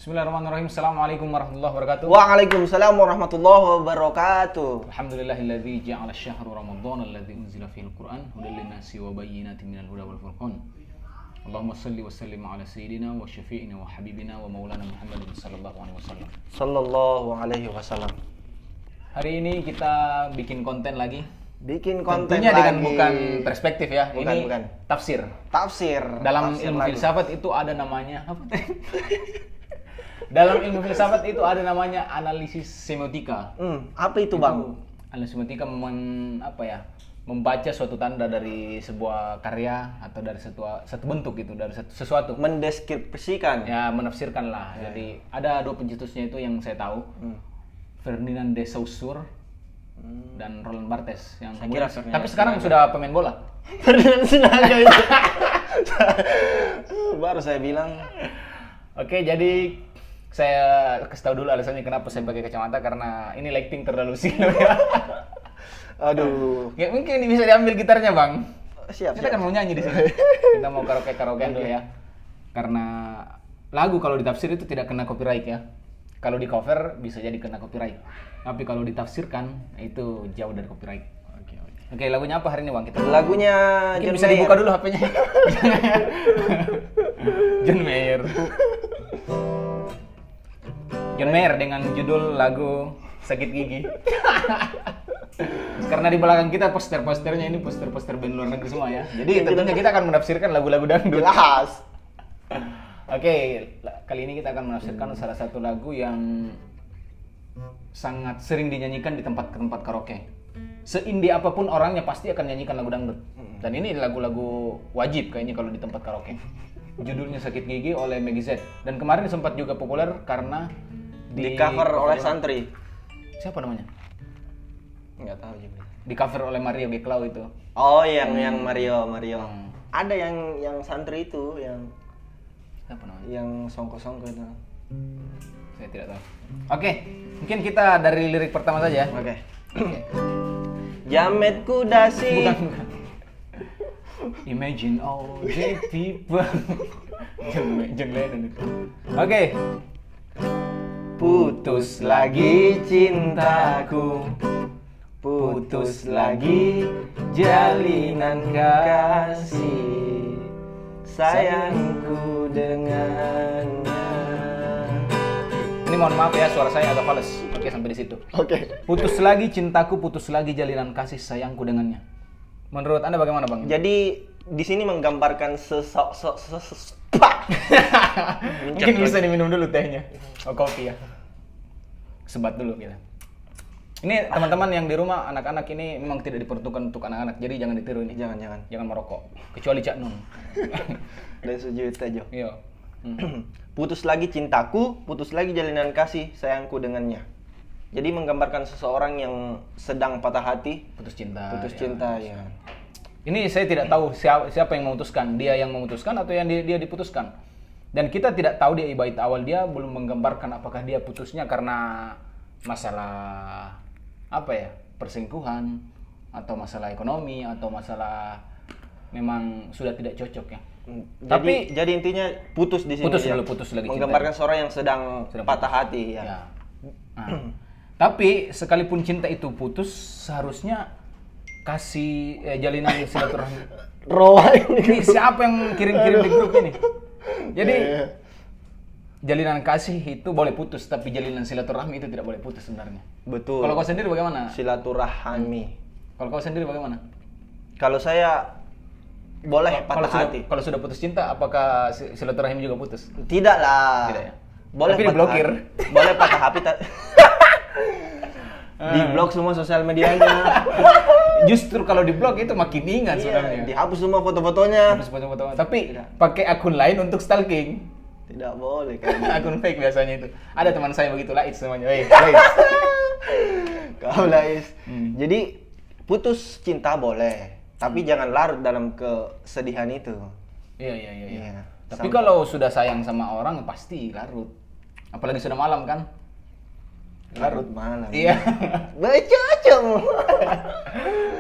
Bismillahirrahmanirrahim. Assalamualaikum warahmatullahi wabarakatuh. Waalaikumsalam warahmatullahi wabarakatuh. Alhamdulillahilladzi ja'ala syahra ramadhana alladzi unzila fihil Qur'an hudan linnasi wa bayyinatin minal huda wal furqan. Allahumma shalli wa sallim ala sayyidina wa syafi'ina wa habibina wa maulana Muhammadin sallallahu alaihi wasallam. Sallallahu alaihi wasallam. Hari ini kita bikin konten lagi. Bikin konten Tentunya lagi. dengan bukan perspektif ya. Bukan. Tafsir. Tafsir. Dalam Tafsir ilmu lagu. filsafat itu ada namanya apa? Dalam ilmu filsafat itu ada namanya analisis semiotika. Apa itu, Bang? Analisis semiotika membaca suatu tanda dari sebuah karya atau dari satu bentuk gitu, dari sesuatu. Mendeskripsikan. Ya, menafsirkan lah. Jadi ada dua pencetusnya itu yang saya tahu. Ferdinand de Saussure dan Roland Barthes yang kira tapi sekarang sudah pemain bola. Ferdinand Sinaga itu. Baru saya bilang. Oke, jadi saya kasih tahu dulu alasannya kenapa saya pakai kacamata, karena ini lighting terlalu silau ya. Aduh. Ya, mungkin ini bisa diambil gitarnya, Bang. Siap. Kita kan mau nyanyi di sini. Kita mau karaoke dulu ya. Karena lagu kalau ditafsir itu tidak kena copyright ya. Kalau di cover bisa jadi kena copyright. Tapi kalau ditafsirkan itu jauh dari copyright. Oke, lagunya apa hari ini, Bang? Lagunya mungkin bisa dibuka dulu HP-nya. John Mayer. John Mayer dengan judul lagu Sakit Gigi. Karena di belakang kita poster-posternya ini poster-poster band luar negeri semua ya. Jadi tentunya kita akan menafsirkan lagu-lagu dangdut. Jelas. Oke, kali ini kita akan menafsirkan salah satu lagu yang sangat sering dinyanyikan di tempat-tempat karaoke. Seindie apapun orangnya pasti akan nyanyikan lagu dangdut. Dan ini lagu-lagu wajib kayaknya kalau di tempat karaoke. Judulnya Sakit Gigi oleh Meggy Z. Dan kemarin sempat juga populer karena Di cover oleh Santri. Siapa namanya? Enggak tahu juga. Di cover oleh Mario Geklau itu. Oh, yang Mario. Ada yang Santri itu yang Siapa namanya? yang songko-songko itu. Saya tidak tahu. Oke, mungkin kita dari lirik pertama saja. Oke. Jamet kudasi. Bukan. Imagine all the people. John Lennon itu. Oke. Putus lagi cintaku, putus lagi jalinan kasih sayangku dengannya. Ini mohon maaf ya, suara saya agak fals. Oke, sampai di situ. Oke. Putus lagi cintaku, putus lagi jalinan kasih sayangku dengannya. Menurut Anda bagaimana, Bang? Jadi di sini menggambarkan Mungkin bisa diminum dulu tehnya. Oh, kopi ya. Sebat dulu kita. Ini teman-teman yang di rumah, anak-anak ini memang tidak diperuntukkan untuk anak-anak. Jadi jangan ditiru ini. Jangan merokok. Kecuali Cak Nun. Dan Sujuta Jo. Iya. Putus lagi cintaku, putus lagi jalinan kasih sayangku dengannya. Jadi menggambarkan seseorang yang sedang patah hati, Putus cinta. putus cinta ya. Ini saya tidak tahu siapa yang memutuskan. Dia yang memutuskan atau yang dia diputuskan. Dan kita tidak tahu di bait awal dia belum menggambarkan apakah dia putusnya karena masalah perselingkuhan atau masalah ekonomi atau masalah memang sudah tidak cocok ya. Jadi intinya putus di sini. Putus lagi menggambarkan seorang yang sedang patah hati ya. Nah, tapi sekalipun cinta itu putus, seharusnya kasih jalinan silaturahmi. Roa ini. Ini siapa yang kirim-kirim di grup ini? Jadi jalinan kasih itu boleh putus, tapi jalinan silaturahmi itu tidak boleh putus sebenarnya. Betul. Kalau kau sendiri bagaimana? Silaturahmi. Kalau kau sendiri bagaimana? Kalau saya boleh patah hati. Kalau sudah putus cinta, apakah silaturahmi juga putus? Tidak lah. Tidak ya? Boleh Tapi diblokir. Boleh patah hati. Di-blok semua sosial medianya. Justru kalau di-blok itu makin ingat sebenarnya. Dihapus semua foto-fotonya. Hapus foto-foto. Tapi pakai akun lain untuk stalking. Tidak boleh kan. Akun fake biasanya itu. Ada teman saya begitu, Lais namanya. Kau Lais. Jadi putus cinta boleh, tapi jangan larut dalam kesedihan itu. Iya. Tapi kalau sudah sayang sama orang pasti larut. Apalagi sudah malam kan? Larut malam. Iya. Becocok.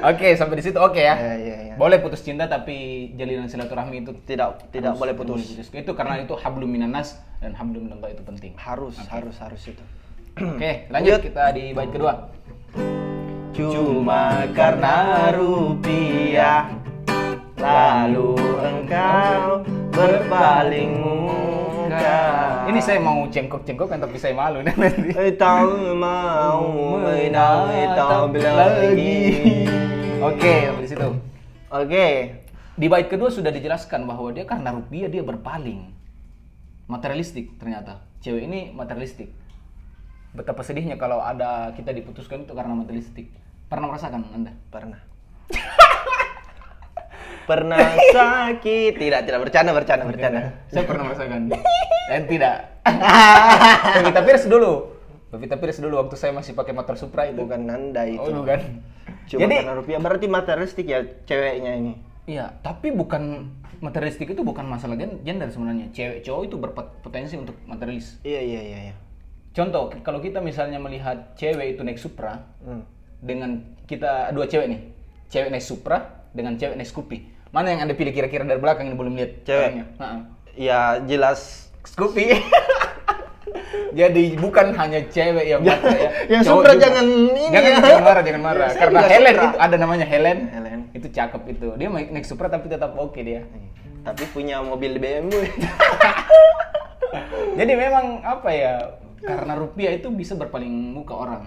Oke, sampai di situ oke ya. Iya. Boleh putus cinta tapi jalinan silaturahmi itu Tidak boleh putus. Itu karena itu hablum minanas dan hablum minallah itu penting. Harus itu. Oke, lanjut kita di bait kedua. Cuma karena rupiah lalu engkau berpaling muka. Ini saya mau cengkok-cengkokan tapi saya malu nanti. Tahu mau menatap lagi. Oke, sampai di situ. Oke. Di bait kedua sudah dijelaskan bahwa dia karena rupiah dia berpaling. Materialistik ternyata. Cewek ini materialistik. Betapa sedihnya kalau ada kita diputuskan itu karena materialistik. Pernah merasakan Anda? Pernah. Pernah sakit. Tidak bercanda. Saya pernah merasakan. Dan tidak. Pevita Pierce dulu waktu saya masih pakai motor Supra itu. Bukan Anda itu. Oh, bukan. Cuma Jadi, karena rupiah berarti materialistik ya ceweknya ini. iya, tapi bukan materialistik itu bukan masalah gender sebenarnya. Cewek cowok itu berpotensi untuk materialis. Iya. Contoh, kalau kita misalnya melihat cewek itu naik Supra dengan kita dua cewek nih. Cewek naik Supra dengan cewek naik Scoopy. Mana yang Anda pilih kira-kira dari belakang ini belum lihat Cewek. orangnya? Ya jelas Scoopy. Jadi bukan hanya cewek yang pakai ya. yang cowok Supra juga. jangan ini Jangan marah. Saya Karena juga Helen Supra. itu ada namanya Helen. Helen. Itu cakep itu. Dia naik Supra tapi tetap oke dia. Tapi punya mobil BMW. Jadi memang apa ya? Karena rupiah itu bisa berpaling muka orang.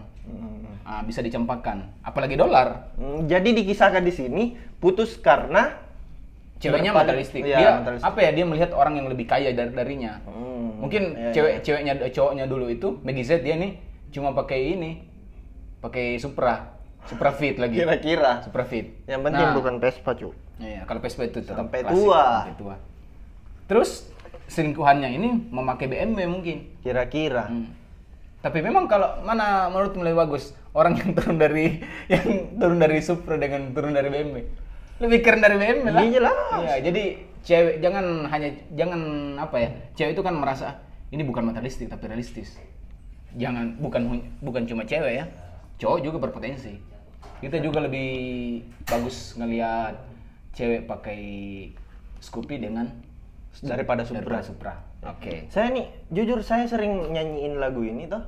Bisa dicampakkan. Apalagi dolar. Jadi dikisahkan di sini putus karena Ceweknya berpaling- materialistik. Iya, Dia materialistik. apa ya? Dia melihat orang yang lebih kaya darinya. Mungkin Iya, cowoknya dulu itu Maggie Z dia nih cuma pakai Supra Fit lagi. Kira-kira. Supra Fit. Yang penting Nah, bukan Vespa, cu. Iya, kalau Vespa itu tetap Sampai klasik, tua. sampai tua. Terus selingkuhannya ini memakai BMW mungkin. Kira-kira. Tapi memang kalau mana menurutmu lebih bagus orang yang turun dari Supra dengan turun dari BMW? Lebih keren dari BMW lah. Iya, jelas. Iya, jadi cewek jangan apa ya? Cewek itu kan merasa ini bukan materialistik tapi realistis. Bukan cuma cewek ya. Cowok juga berpotensi. Kita juga lebih bagus ngelihat cewek pakai Scoopy Daripada Supra. Oke. Saya nih, jujur saya sering nyanyiin lagu ini toh.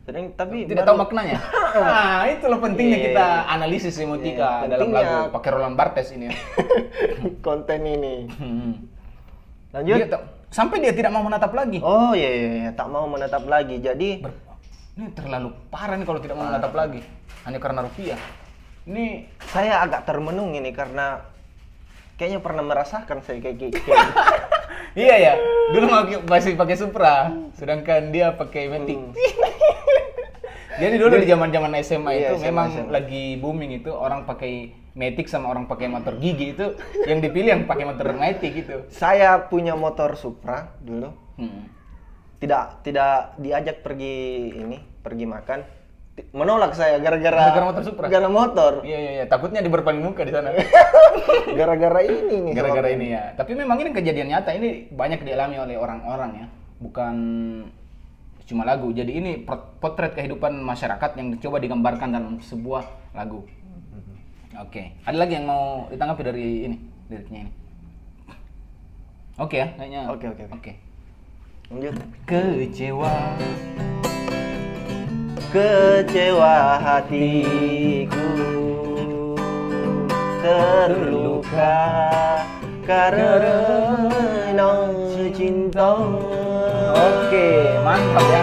Sering, tapi Tidak tahu maknanya. Nah, itulah pentingnya Iya. kita analisis semotika dalam pentingnya. lagu pakai Roland Barthes ini ya. konten ini. Lanjut. Sampai dia tidak mau menatap lagi. Oh iya, tak mau menetap lagi. Jadi Ini terlalu parah nih kalau tidak mau menatap lagi. Hanya karena rupiah. Ini saya agak termenung ini karena kayaknya pernah merasakan saya kayak iya ya. Dulu masih pakai Supra, sedangkan dia pakai Matic. Jadi dulu di zaman-zaman SMA Iya, itu SMA. memang lagi booming itu orang pakai Matic sama orang pakai motor gigi itu yang dipilih yang pakai motor Matic gitu. Saya punya motor Supra dulu. Hmm. Tidak diajak pergi makan. Menolak saya gara-gara motor Supra. Gara motor. Iya. Takutnya diberpaling muka di sana. Gara-gara ini nih. Gara-gara sebabnya. ini ya. Tapi memang ini kejadian nyata. Ini banyak dialami oleh orang-orang ya. Bukan cuma lagu. Jadi ini potret kehidupan masyarakat yang coba digambarkan dalam sebuah lagu. Oke. Ada lagi yang mau ditanggapi dari ini? Liriknya ini. Oke ya, kayaknya. Oke. Lanjut. Kecewa hatiku terluka karena cinta. Oke, mantap ya.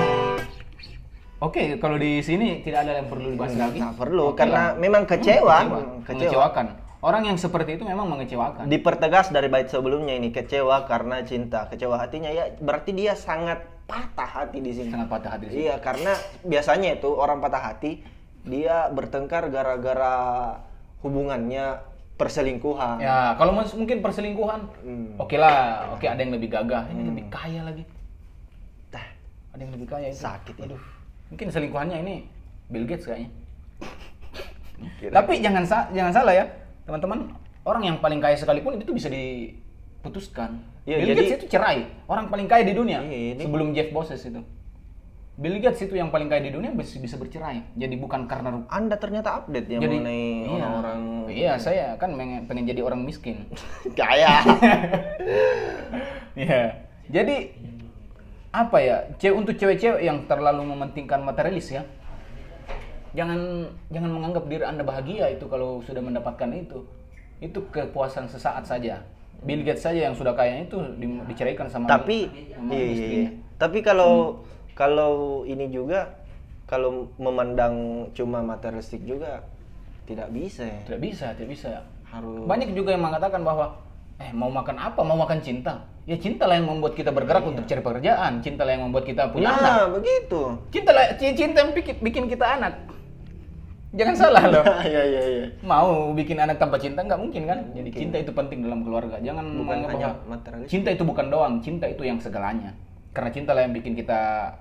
Oke, kalau di sini tidak ada yang perlu dibahas lagi. Nggak perlu, Oke karena lah. memang kecewa. Mengecewakan. Orang yang seperti itu memang mengecewakan. Dipertegas dari bait sebelumnya ini, kecewa karena cinta. Kecewa hatinya ya berarti dia sangat patah hati di sini. Sangat patah hati di sini. Iya, karena biasanya itu orang patah hati dia bertengkar gara-gara hubungannya perselingkuhan. Ya, kalau mungkin perselingkuhan, oke lah, oke ada yang lebih gagah, ini lebih kaya lagi. Dah, Ada yang lebih kaya itu. sakit ya. Aduh, mungkin selingkuhannya ini Bill Gates kayaknya. Kira-kira. Tapi jangan salah ya, teman-teman. Orang yang paling kaya sekalipun itu bisa diputuskan. Iya, Bill jadi- Gates itu cerai, orang paling kaya di dunia Iya, ini- sebelum Jeff Bezos itu. Bill Gates itu yang paling kaya di dunia bisa bercerai. Jadi bukan karena Anda ternyata update ya mengenai orang-orang. Iya, saya kan pengen jadi orang miskin. Kaya. Iya. Jadi apa ya? Untuk cewek-cewek yang terlalu mementingkan materialis ya. Jangan menganggap diri Anda bahagia itu kalau sudah mendapatkan itu. Itu kepuasan sesaat saja. Bill Gates saja yang sudah kaya itu diceraikan sama iya. Tapi kalau ini juga, kalau memandang cuma materialistik juga tidak bisa ya. Tidak bisa. Harus. Banyak juga yang mengatakan bahwa mau makan apa? Mau makan cinta. Ya cintalah yang membuat kita bergerak untuk cari pekerjaan. Cintalah yang membuat kita punya anak. Nah, begitu. Cinta yang bikin kita anak. Jangan salah loh. Iya. Mau bikin anak tanpa cinta nggak mungkin kan? Jadi cinta itu penting dalam keluarga. Jangan bukan hanya bahwa materialistik. cinta itu bukan doang, cinta itu yang segalanya. Karena cintalah yang bikin kita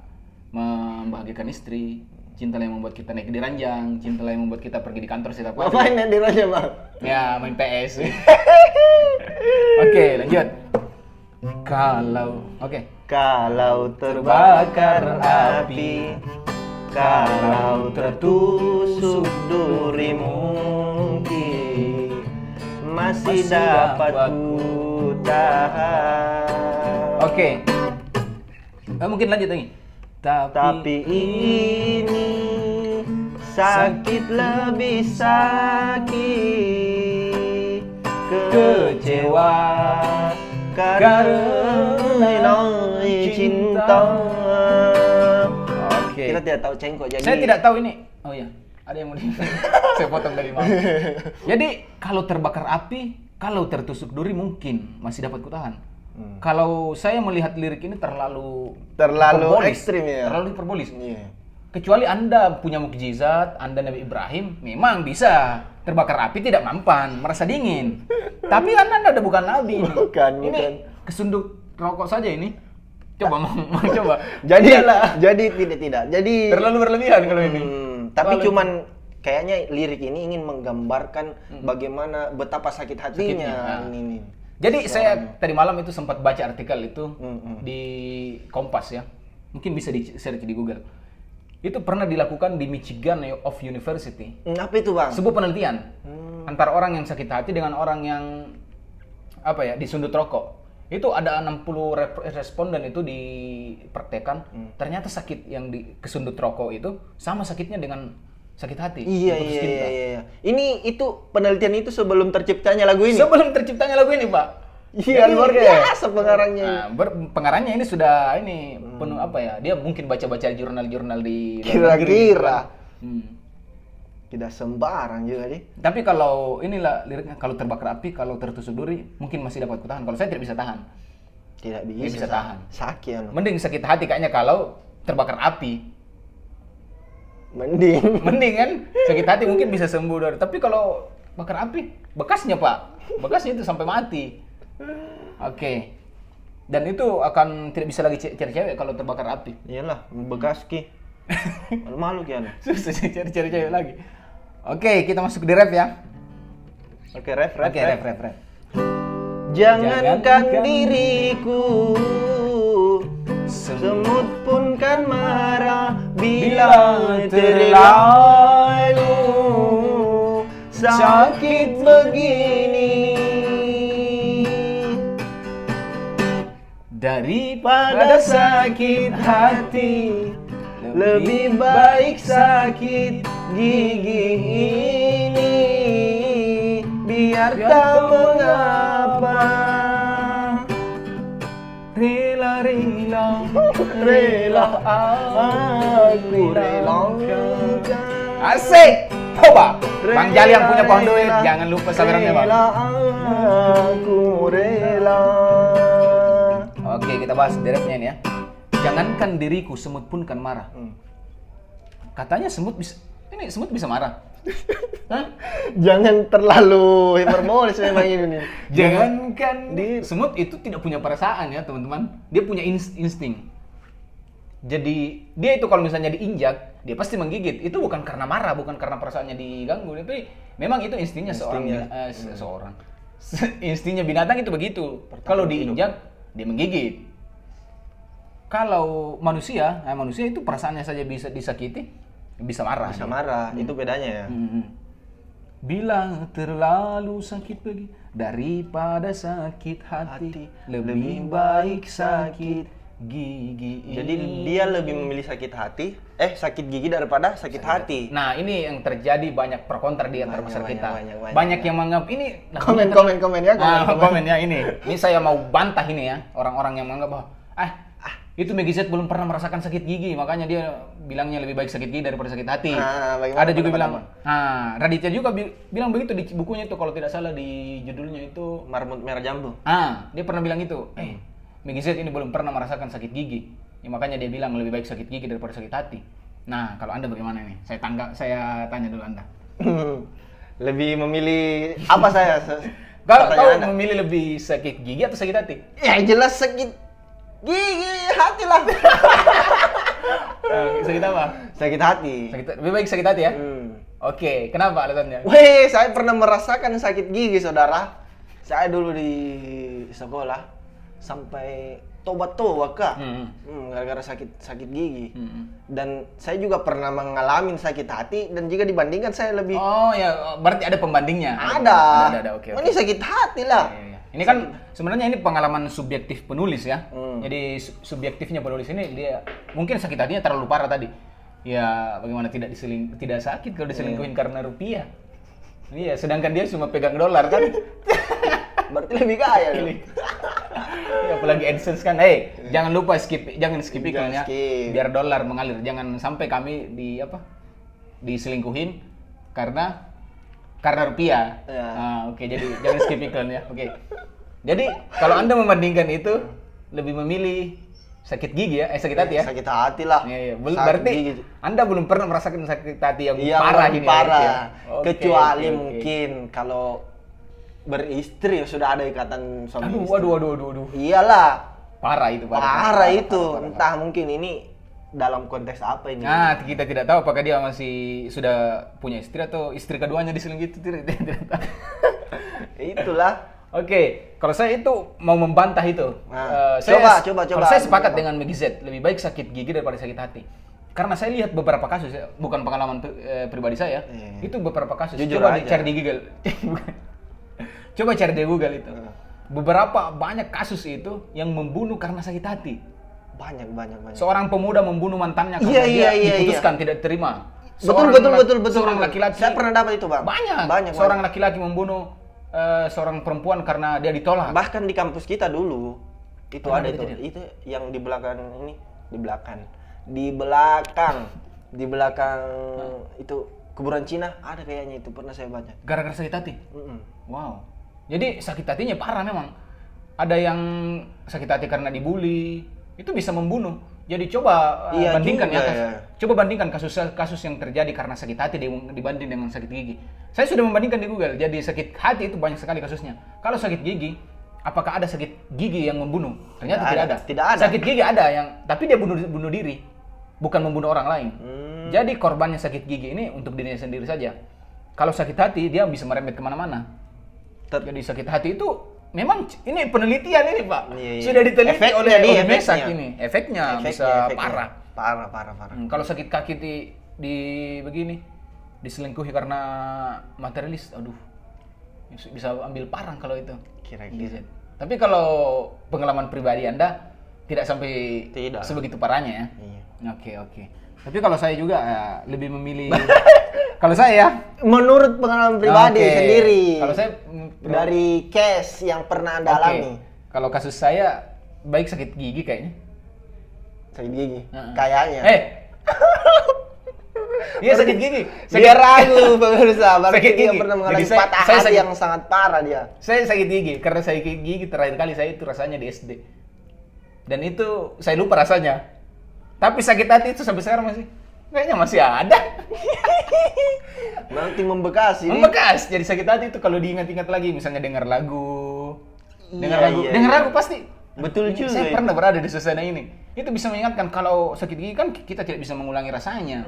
membahagiakan istri, cintalah yang membuat kita naik di ranjang, cintalah yang membuat kita pergi di kantor setiap hari. Ngapain yang di ranjang, Bang? Ya, main PS. Oke, lanjut. Kalau terbakar api, kalau tertusuk duri mungkin masih dapat ku tahan. Oke. Mungkin lanjut lagi. Tapi ini sakit lebih sakit, kecewa karena cinta. Oke. Kita tidak tahu cengkok jadi. Saya tidak tahu ini. Oh iya, ada yang mau di. Saya potong dari mana. Jadi kalau terbakar api, kalau tertusuk duri mungkin masih dapat kutahan. Kalau saya melihat lirik ini terlalu ekstrim ya. Terlalu hiperbolis. Iya. Kecuali Anda punya mukjizat, Anda Nabi Ibrahim, memang bisa terbakar api tidak mempan, merasa dingin. Tapi Anda bukan nabi. Bukan. Kesundut rokok saja ini. Coba mau coba. Jadi tidak. Jadi terlalu berlebihan kalau ini. Tapi cuman kayaknya lirik ini ingin menggambarkan bagaimana betapa sakit hatinya ini. Jadi saya tadi malam itu sempat baca artikel itu di Kompas ya. Mungkin bisa di-search di Google. Itu pernah dilakukan di Michigan University. Apa itu, Bang? Sebuah penelitian antara orang yang sakit hati dengan orang yang disundut rokok. Itu ada 60 responden itu dipraktekkan. Ternyata sakit yang kesundut rokok itu sama sakitnya dengan sakit hati. Iya. Ini itu penelitian itu sebelum terciptanya lagu ini. Sebelum terciptanya lagu ini, Pak. Iya, luar biasa pengarangnya. Pengarangnya ini sudah penuh dia mungkin baca-baca jurnal-jurnal di kira-kira. Tidak sembarang juga nih. Tapi kalau inilah liriknya, kalau terbakar api, kalau tertusuk duri, mungkin masih dapat kutahan. Kalau saya tidak bisa tahan. Tidak bisa tahan. Sakit. Mending sakit hati kayaknya kalau terbakar api. Mending kan sakit hati mungkin bisa sembuh dari. Tapi kalau bakar api, bekasnya itu sampai mati. Oke. Dan itu akan tidak bisa lagi cari cewek kalau terbakar api. Iyalah, bekas ki. Malu kan. Susah cari cewek lagi. Oke, kita masuk di rap ya. Oke, rap. Jangankan diriku, semut pun kan marah bila terlalu sakit begini. Daripada sakit hati, lebih baik sakit gigi ini. Biar tak mengapa, rela aku relakan. Asik, coba Bang Jali yang punya pohon duit, jangan lupa sabarannya Bang. Aku rela. Oke, kita bahas derepnya ini ya. Jangankan diriku, semut pun kan marah. Katanya semut bisa marah. Hah? Jangan terlalu hiperbolis memang ini. Jangankan semut itu tidak punya perasaan ya teman-teman. Dia punya insting. Jadi dia itu kalau misalnya diinjak, dia pasti menggigit. Itu bukan karena marah, bukan karena perasaannya diganggu, tapi memang itu instingnya seorang. Instingnya binatang itu begitu. Kalau diinjak, dia menggigit. Kalau manusia itu perasaannya saja bisa disakiti, bisa marah. Bisa marah, itu bedanya ya. Bila terlalu sakit pergi daripada sakit hati, lebih baik sakit gigi. Jadi dia lebih memilih sakit hati, sakit gigi daripada sakit hati. Nah, ini yang terjadi banyak pro kontra di antara masyarakat kita. Banyak yang menganggap ini Komen ya. Komen ya ini. Ini saya mau bantah ini ya, orang-orang yang menganggap bahwa itu Meggy Z belum pernah merasakan sakit gigi, makanya dia bilangnya lebih baik sakit gigi daripada sakit hati. Ada juga bilang, Raditya juga bilang begitu di bukunya itu, kalau tidak salah di judulnya itu Marmut Merah Jambu. Dia pernah bilang itu, Meggy Z ini belum pernah merasakan sakit gigi, ya, makanya dia bilang lebih baik sakit gigi daripada sakit hati. Nah, kalau Anda bagaimana nih? Saya tanya dulu Anda. Lebih memilih apa saya? Kau memilih lebih sakit gigi atau sakit hati? Ya jelas sakit gigi, hati lah. Sakit apa? Sakit hati. Lebih baik sakit hati ya? Oke, kenapa alasannya? Saya pernah merasakan sakit gigi, saudara. Saya dulu di sekolah sampai tobat-tobat kak, gara-gara sakit gigi. Dan saya juga pernah mengalami sakit hati, dan jika dibandingkan saya lebih. Oh ya, berarti ada pembandingnya. Ada. Oke. Ini sakit hati lah. Iya. Ini kan sebenarnya ini pengalaman subjektif penulis ya. Jadi subjektifnya penulis ini, dia mungkin sakit hatinya terlalu parah tadi. Ya bagaimana tidak sakit kalau diselingkuhin karena rupiah. Iya, sedangkan dia cuma pegang dolar kan. Berarti lebih kaya loh. Ya, apalagi AdSense kan. Jangan lupa jangan skip iklannya. Biar dolar mengalir. Jangan sampai kami diselingkuhin karena rupiah. Ya. Oke, jadi jangan skip iklan ya. Oke. Jadi kalau Anda membandingkan itu, lebih memilih sakit gigi ya, sakit hati ya? Sakit hati lah. Iya. Berarti gigi. Anda belum pernah merasakan sakit hati yang parah ini. Parah. Ya? Kecuali mungkin kalau beristri sudah ada ikatan suami istri. Waduh. Iyalah. Parah itu. Parah itu. Entah mungkin ini dalam konteks apa ini? Kita tidak tahu apakah dia masih sudah punya istri atau istri keduanya diselingkuhi, itu tidak tahu. Itulah. Oke, kalau saya itu mau membantah itu. Coba. Kalau saya sepakat dengan Meggy Z, lebih baik sakit gigi daripada sakit hati. Karena saya lihat beberapa kasus, bukan pengalaman pribadi saya, itu beberapa kasus. Jujur Coba aja. cari di Google. Coba cari di Google itu. Banyak kasus itu yang membunuh karena sakit hati. Banyak. Seorang pemuda membunuh mantannya karena dia diputuskan tidak terima. Betul. Seorang laki-laki. Saya pernah dapat itu, Bang. Banyak. Seorang laki-laki membunuh seorang perempuan karena dia ditolak. Bahkan di kampus kita dulu itu ada itu. Itu yang di belakang ini, di belakang itu kuburan Cina ada kayaknya, itu pernah saya baca. Gara-gara sakit hati. Wow. Jadi sakit hatinya parah memang. Ada yang sakit hati karena dibully, itu bisa membunuh. Jadi coba bandingkan Coba bandingkan kasus yang terjadi karena sakit hati dibanding dengan sakit gigi. Saya sudah membandingkan di Google. Jadi sakit hati itu banyak sekali kasusnya. Kalau sakit gigi, apakah ada sakit gigi yang membunuh? Ternyata tidak ada. Tidak ada. Sakit gigi ada tapi dia bunuh diri, bukan membunuh orang lain. Jadi korbannya sakit gigi ini untuk dirinya sendiri saja. Kalau sakit hati dia bisa merembet kemana-mana. Jadi sakit hati itu memang ini penelitian ini Pak. Sudah diteliti oleh Mesak ini. Efeknya bisa parah. Parah. Kalau sakit kaki di begini, diselingkuhi karena materialis, aduh, bisa ambil parang kalau itu. Kira-kira. Tapi kalau pengalaman pribadi Anda tidak sampai sebegitu parahnya ya. Iya. Oke. Tapi kalau saya juga lebih memilih kalau saya menurut pengalaman pribadi sendiri. Kalau saya dari case yang pernah Anda alami. Kalau kasus saya baik sakit gigi kayaknya. Sakit gigi. Kayaknya. Iya sakit gigi. Dia ragu pemirsa, sakit gigi. Dia pernah mengalami patah hati yang sangat parah dia. Saya sakit gigi karena sakit gigi terakhir kali saya itu rasanya di SD. Dan itu saya lupa rasanya. Tapi sakit hati itu sampai sekarang kayaknya masih ada. Nanti membekas ini. Membekas. Jadi sakit hati itu kalau diingat-ingat lagi, misalnya dengar lagu. Dengar lagu pasti. Betul juga. Saya pernah berada di suasana ini. Itu bisa mengingatkan. Kalau sakit gigi kan kita tidak bisa mengulangi rasanya.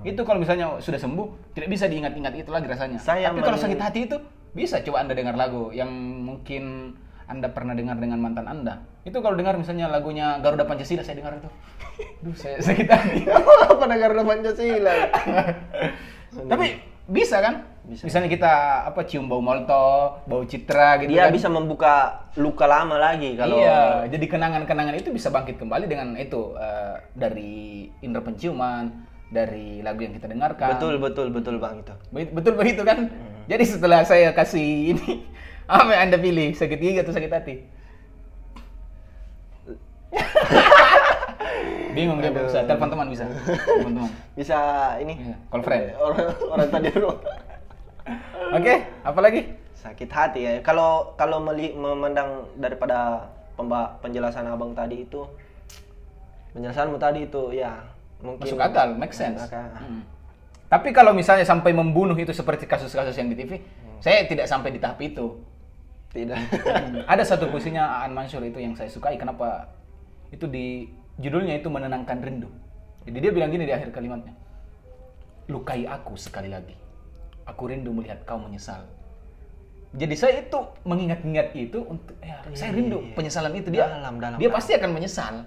Itu kalau misalnya sudah sembuh, tidak bisa diingat-ingat itu lagi rasanya. Tapi kalau sakit hati itu bisa coba Anda dengar lagu yang mungkin Anda pernah dengar dengan mantan Anda. Itu kalau dengar misalnya lagunya Garuda Pancasila, saya dengar itu. Duh, saya sakit hati. Apa Garuda Pancasila? Tapi bisa kan? Bisa. Misalnya kita cium bau molto, bau citra gitu Dia kan. bisa membuka luka lama lagi kalau Iya, jadi kenangan-kenangan itu bisa bangkit kembali dengan itu dari indera penciuman, dari lagu yang kita dengarkan. betul Bang itu. Betul begitu kan? Jadi setelah saya kasih ini, apa yang Anda pilih? Sakit gigi atau sakit hati? Bingung dia bisa. Telepon teman bisa. Telepon teman. Bisa ini. Iya, call friend. Orang tadi dulu. Oke, apa lagi? Sakit hati ya. Kalau memandang daripada penjelasan Abang tadi itu, penjelasanmu tadi itu ya mungkin Masuk akal, make sense. Masuk akal. Tapi kalau misalnya sampai membunuh itu seperti kasus-kasus yang di TV, saya tidak sampai di tahap itu. Tidak. Ada satu puisinya Aan Mansur itu yang saya sukai. Kenapa? Itu di judulnya itu Menenangkan Rindu. Jadi dia bilang gini di akhir kalimatnya. Lukai aku sekali lagi. Aku rindu melihat kau menyesal. Jadi saya itu mengingat-ingat itu untuk saya rindu penyesalan itu dia. Dia pasti akan menyesal.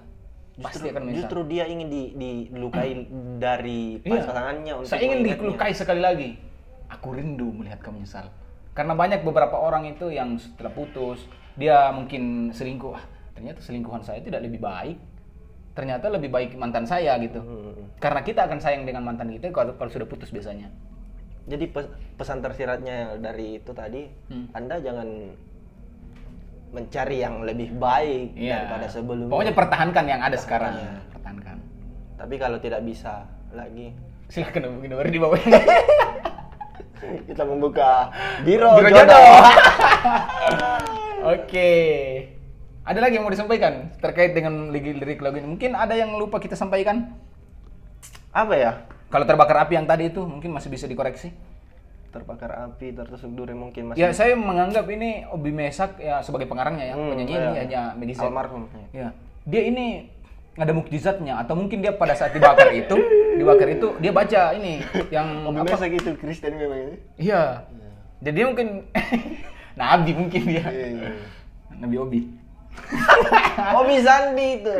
Justru dia ingin dilukai dari pasangannya. Saya ingin dilukai sekali lagi. Aku rindu melihat kau menyesal. Karena banyak beberapa orang itu yang setelah putus, dia mungkin selingkuh. Ternyata selingkuhan saya tidak lebih baik. Ternyata lebih baik mantan saya gitu. Karena kita akan sayang dengan mantan kita kalau sudah putus biasanya. Jadi pesan tersiratnya dari itu tadi, Anda jangan mencari yang lebih baik daripada sebelumnya. Pokoknya pertahankan yang ada sekarang. Pertahankan. Tapi kalau tidak bisa lagi, silakan hubungi nomor di bawah. Kita membuka biro jodoh. Oke. Ada lagi yang mau disampaikan terkait dengan lirik lagu ini? Mungkin ada yang lupa kita sampaikan. Apa ya? Kalau terbakar api yang tadi itu mungkin masih bisa dikoreksi. Terbakar api, tertusuk duri mungkin masih. Ya, saya menganggap ini Obi Mesak ya sebagai pengarangnya ya, penyanyi ini hanya Meggy Z. Almarhum. Ya. Dia ini ada mukjizatnya atau mungkin dia pada saat dibakar itu dia baca ini yang Obi Mesak itu Kristen memang ini. Iya. Jadi dia mungkin nabi mungkin dia. Iya. Nabi Obi. Obi Sandi itu.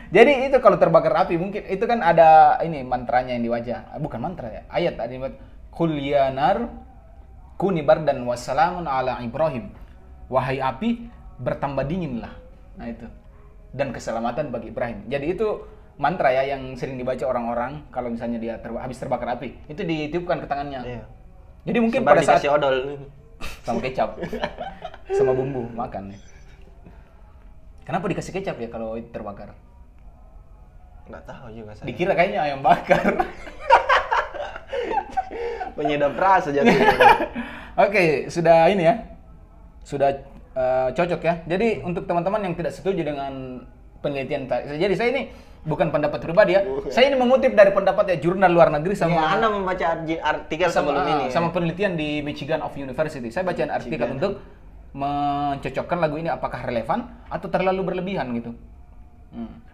Jadi itu kalau terbakar api mungkin itu kan ada ini mantranya yang dibaca. Bukan mantra ya, ayat tadi Qul ya nar kuni bardan wassalamun ala Ibrahim. Wahai api, bertambah dinginlah. Nah itu. Dan keselamatan bagi Ibrahim. Jadi itu mantra ya yang sering dibaca orang-orang kalau misalnya dia habis terbakar api. Itu ditiupkan ke tangannya. Iya. Jadi mungkin pada pada saat dikasih odol sama kecap. Sama bumbu makan ya. Kenapa dikasih kecap ya kalau itu terbakar? Nggak tahu juga saya. Dikira kayaknya ayam bakar. Penyedap rasa jadi. Oke, sudah ini ya. Sudah cocok ya. Jadi untuk teman-teman yang tidak setuju dengan penelitian tadi. Jadi saya ini bukan pendapat pribadi ya. Saya ini mengutip dari pendapat ya jurnal luar negeri sama Anda membaca artikel sebelum ini. Sama penelitian di Michigan of University. Saya baca artikel untuk mencocokkan lagu ini apakah relevan atau terlalu berlebihan gitu.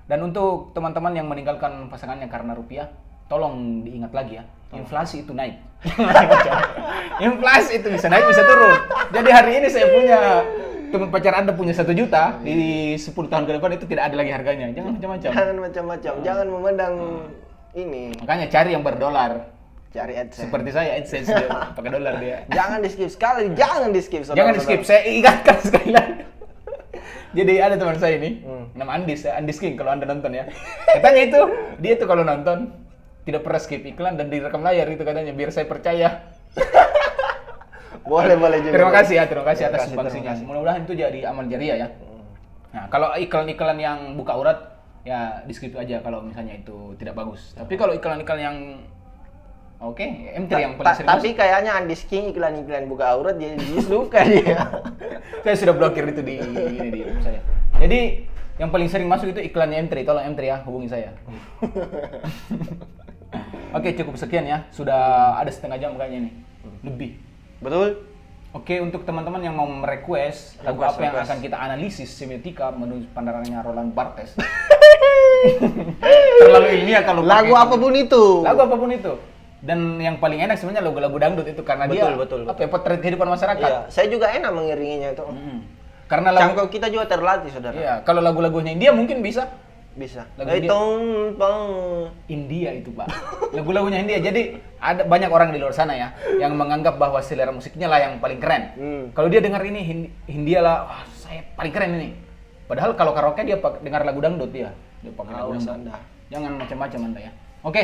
Dan untuk teman-teman yang meninggalkan pasangannya karena rupiah, tolong diingat lagi ya, inflasi itu naik. Inflasi itu bisa naik bisa turun. Jadi hari ini saya punya teman pacar Anda punya 1 juta, di 10 tahun ke depan itu tidak ada lagi harganya. Jangan macam-macam. Jangan macam-macam. Jangan memandang ini. Makanya cari yang berdolar. Cari AdSense. Seperti saya AdSense dia pakai dolar dia. Jangan di skip sekali, jangan di skip. Jangan di skip, saya ingatkan sekali lagi. Jadi ada teman saya ini, nama Andis King kalau Anda nonton ya. Katanya itu, dia itu kalau nonton tidak pernah skip iklan dan direkam layar itu katanya biar saya percaya. Boleh juga. Terima kasih atas sumbangsinya. Mudah-mudahan itu jadi amal jariah ya. Nah, kalau iklan-iklan yang buka aurat ya di skip aja kalau misalnya itu tidak bagus. Tapi kalau iklan-iklan yang M3 yang paling serius. Tapi kayaknya Andis King iklan-iklan buka aurat dia suka dia. Saya sudah blokir itu di saya. Jadi yang paling sering masuk itu iklannya M3. Tolong M3 ya, hubungi saya. Oke, cukup sekian ya. Sudah ada setengah jam kayaknya nih. Lebih. Betul. Oke, untuk teman-teman yang mau merequest lagu apa yang akan kita analisis semiotika menurut pandangannya Roland Barthes. Terlalu ilmiah kalau lagu apapun itu. Lagu apapun itu. Dan yang paling enak sebenarnya lagu-lagu dangdut itu karena betul. apa ya, potret kehidupan masyarakat. Iya, saya juga enak mengiringinya itu. Karena lagu, Cangkok kita juga terlatih, saudara. iya, kalau lagu-lagunya India mungkin bisa. Bisa. Lagu India. India itu, Pak. Lagu-lagunya India. Jadi ada banyak orang di luar sana ya yang menganggap bahwa selera musiknya lah yang paling keren. Kalau dia dengar ini Hindia lah, wah, saya paling keren ini. Padahal kalau karaoke dia dengar lagu dangdut dia pakai lagu dangdut. Jangan macam-macam Anda ya. Oke.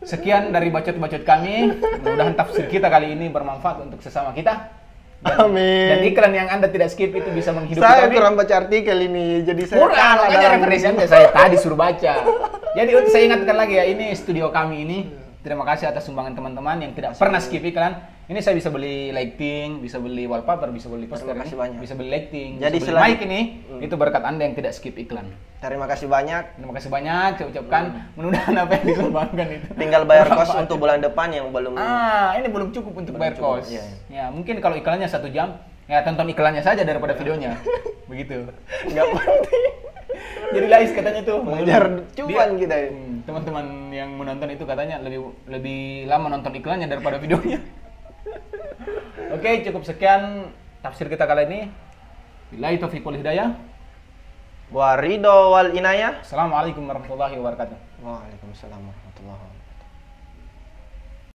Sekian dari bacot-bacot kami. Mudah-mudahan tafsir kita kali ini bermanfaat untuk sesama kita. Amin. Dan iklan yang Anda tidak skip itu bisa menghidupi Saya kami. kurang baca artikel ini, jadi saya Kurang, kalah makanya dalam- referensi Anda saya tadi suruh baca. Jadi untuk saya ingatkan lagi ya, ini studio kami ini. Terima kasih atas sumbangan teman-teman yang tidak pernah skip iklan. Ini saya bisa beli lighting, bisa beli wallpaper, bisa beli poster, Terima kasih banyak. bisa beli lighting, Jadi bisa beli selain- mic ini. Itu berkat Anda yang tidak skip iklan. Terima kasih banyak. Terima kasih banyak, saya ucapkan. Mudah-mudahan apa yang disumbangkan itu. Tinggal bayar kos bermanfaat. untuk bulan depan yang belum. Ini belum cukup untuk bayar cukup, kos. iya. Ya, mungkin kalau iklannya 1 jam, ya tonton iklannya saja daripada videonya. Begitu. Nggak penting. Jadi Lais katanya tuh Mengejar cuan kita ya. Teman-teman yang menonton itu katanya lebih lama nonton iklannya daripada videonya. Oke, cukup sekian tafsir kita kali ini. Billahi taufiq wal hidayah. Wa ridho wal inayah. Assalamualaikum warahmatullahi wabarakatuh. Waalaikumsalam warahmatullahi wabarakatuh.